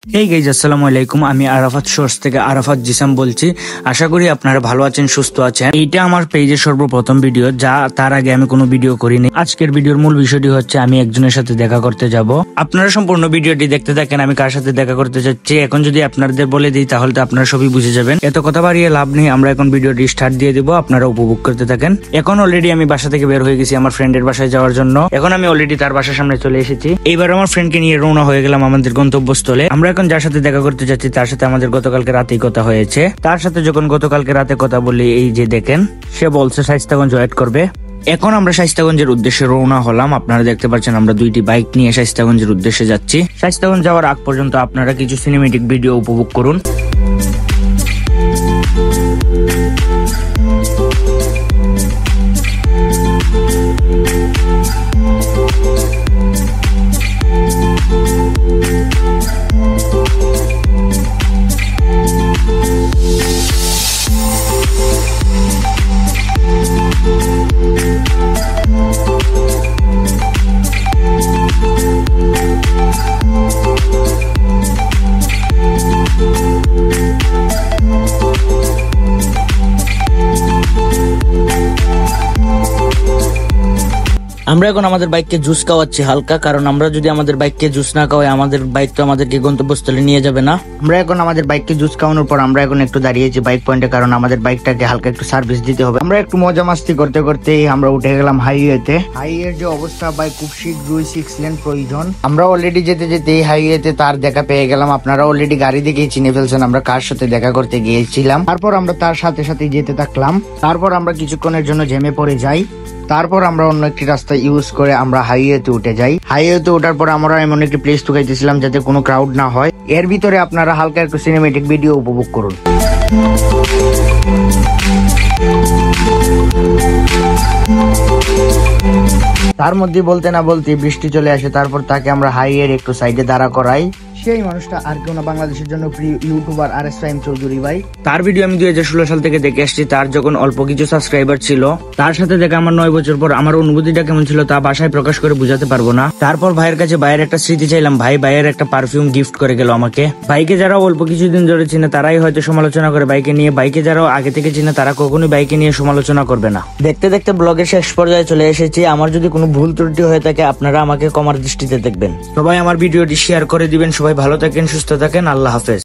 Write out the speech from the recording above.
এই গাইজ আসসালামু আলাইকুম। আমি আরাফাত সোর্স থেকে আরাফাত জিসাম বলছি। আশা করি আপনারা ভালো আছেন, সুস্থ আছেন। এইটা আমার পেজের সর্বপ্রথম ভিডিও, যা তার আগে আমি কোনো ভিডিও করিনি। আজকের ভিডিওর মূল বিষয়টি হচ্ছে আমি একজনের সাথে দেখা করতে যাব। আপনারা সম্পূর্ণ ভিডিওটি দেখতে থাকেন আমি কার সাথে দেখা করতে যাচ্ছি। এখন যদি আপনাদের বলে দিই তাহলে তো আপনারা সবই বুঝে যাবেন। এত কথা বাড়িয়ে লাভ নেই, আমরা এখন ভিডিওটি স্টার্ট দিয়ে দিব, আপনারা উপভোগ করতে থাকেন। এখন অলরেডি আমি বাসা থেকে বের হয়ে গেছি আমার ফ্রেন্ডের বাসায় যাওয়ার জন্য। এখন আমি অলরেডি তার বাসার সামনে চলে এসেছি। এইবার আমার ফ্রেন্ডকে নিয়ে রওনা হয়ে গেলাম আমাদের গন্তব্যস্থলে। আমরা এখন যার সাথে দেখা করতে যাচ্ছি তার সাথে আমাদের গতকালকে রাতেই কথা হয়েছে। তার সাথে যখন গতকালকে রাতে কথা বলি, এই যে দেখেন, সে বলছে শাইস্তাগঞ্জ ওয়েট করবে। এখন আমরা শাইস্তাগঞ্জের উদ্দেশ্যে রওনা হলাম। আপনারা দেখতে পাচ্ছেন আমরা দুইটি বাইক নিয়ে শাইস্তাগঞ্জের উদ্দেশ্যে যাচ্ছি। শাইস্তাগঞ্জ যাওয়ার আগ পর্যন্ত আপনারা কিছু সিনেমেটিক ভিডিও উপভোগ করুন। আমরা এখন আমাদের বাইককে জুস খাওয়াচ্ছি হালকা, কারণ আমরা যদি আমাদের বাইককে জুস না খাওয়াই আমাদের বাইক তো আমাদেরকে গন্তব্যস্থলে নিয়ে যাবে না। আমরা এখন আমাদের বাইককে জুস খাওয়ানোর পর আমরা এখন একটু দাঁড়িয়েছি বাইক পয়েন্টে, কারণ আমাদের বাইকটাকে হালকা একটু সার্ভিস দিতে হবে। আমরা একটু মজা মাস্তি করতে করতেই আমরা উঠে গেলাম হাইওয়েতে। হাইওয়ের যে অবস্থা ভাই, খুব শীঘ্রই 6 লেন প্রয়োজন। আমরা অলরেডি যেতে যেতে এই হাইওয়েতে তার দেখা পেয়ে গেলাম। আপনারা অলরেডি গাড়ি দেখেই চিনে ফেলছেন আমরা কার সাথে দেখা করতে গিয়েছিলাম। তারপর আমরা তার সাথে সাথে যেতে থাকলাম। তারপর আমরা কিছুক্ষণের জন্য জেমে পড়ে যাই। তারপর আমরা অন্য একটি রাস্তা ইউজ করে আমরা হাইওয়েতে উঠে যাই। হাইওয়েতে ওঠার পর আমরা এমন একটি প্লেস ঢুকাইতেছিলাম যাতে কোনো ক্রাউড না হয়। এর ভিতরে আপনারা হালকা একটু সিনেমেটিক ভিডিও উপভোগ করুন। তার মধ্যে বলতে না বলতে বৃষ্টি চলে আসে। তারপর তাকে আমরা হাইওয়ের একটু সাইডে দাঁড়া করাই। সেই মানুষটা আর কেউ না, বাংলাদেশের জন্য প্রিয় ইউটিউবার RS ফাহিম চৌধুরী ভাই। তার ভিডিও আমি 2016 সাল থেকে দেখে আসছি। তার যখন অল্প কিছু সাবস্ক্রাইবার ছিল, তার সাথে দেখা আমার 9 বছর পর আমার অনুভূতিটা কেমন ছিল তা ভাষায় প্রকাশ করে বুঝাতে পারবো না। তারপর ভাইয়ের কাছে ভাইয়ের একটা স্মৃতি চাইলাম। ভাইয়ের একটা পারফিউম গিফট করে গেল আমাকে। বাইকে যারা অল্প কিছুদিন ধরে চিনে তারাই হয়তো সমালোচনা করে বাইকে নিয়ে, বাইকে যারা আগে থেকে চিনে তারা কখনোই বাইকে নিয়ে সমালোচনা করবে না। দেখতে দেখতে ব্লগের শেষ পর্যায়ে চলে এসেছি। আমার যদি কোনো ভুল ত্রুটি হয়ে থাকে আপনারা আমাকে ক্ষমার দৃষ্টিতে দেখবেন। সবাই আমার ভিডিওটি শেয়ার করে দিবেন। সবাই ভালো থাকেন, সুস্থ থাকেন, আল্লাহ হাফেজ।